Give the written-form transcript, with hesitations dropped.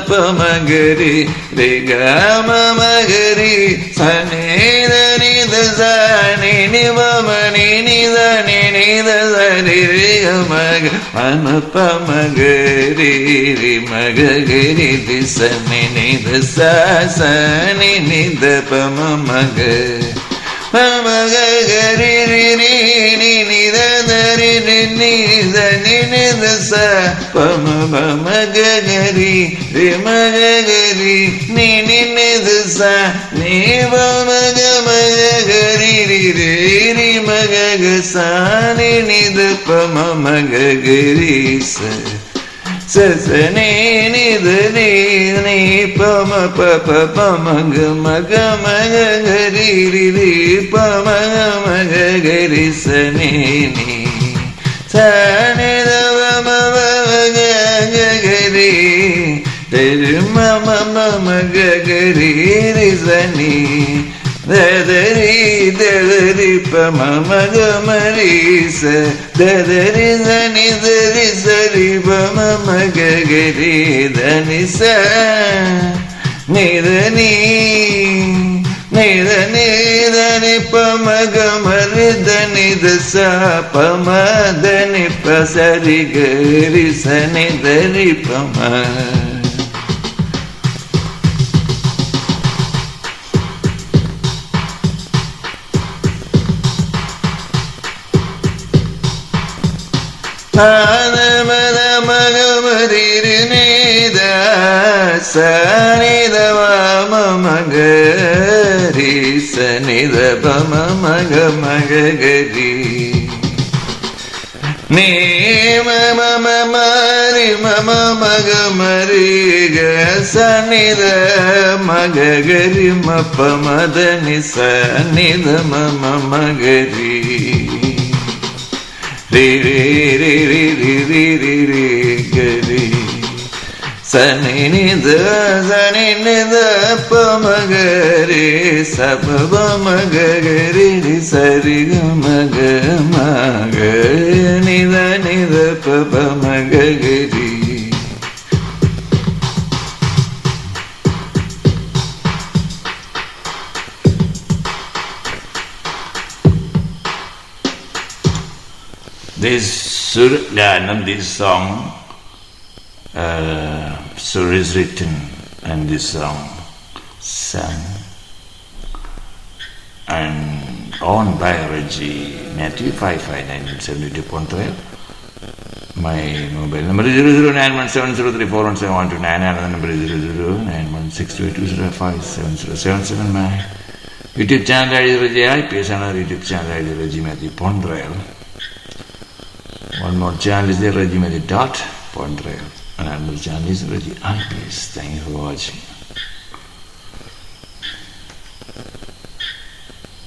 பமகரி ரிகமகரி சனேதனி தசனி நிவமணி நிதனி நிதனி ரிகமக பமகரி ரிமகரி திசனி நிதசனி நித பமக பமகரி ரி நிதனி நிதனி நிதச பமகரி ரிமகரி நிதச நிவமகமகரி ரி மக சானி நித பமகரி சசனே நிதனி நீ பம பப பமக மக மகரி ரி பமக மகரி சனே நீ சனிதவ மகரி மம மகரி ரி சனி ததரி ததரி பமகமரி ச ததரி சனி தரி சரி பமகரி தனி ச நிதனி நிதனி தனி பமகமரி தனி தச பமதனி பசரி கரி சனி தரி பம மத மகமரி நித சனித மகரி சனித பம மக மகரி நீ மம மரி மம மகமரி க சனித மகரி மப்ப மதனி சனித மம மகரி ரி ரி ரி ரி ரி ரி ரி ரி கரி சனி நித சனி நித பமகரி சப மகரி சரி மக மக நித நித பப மகரி This Surganam, this song, Sur is written, and this song sung and owned by Reggie Matthew 55972.12. My mobile number is 0091703417129. Another number is 0091628205777. My YouTube channel ID is Reggie IPS. Another YouTube channel ID is Reggie Matthew Pondrel. One more channel is there, Reggie Matthew Pondrail. Another channel is Reggie IPS. Thank you for watching.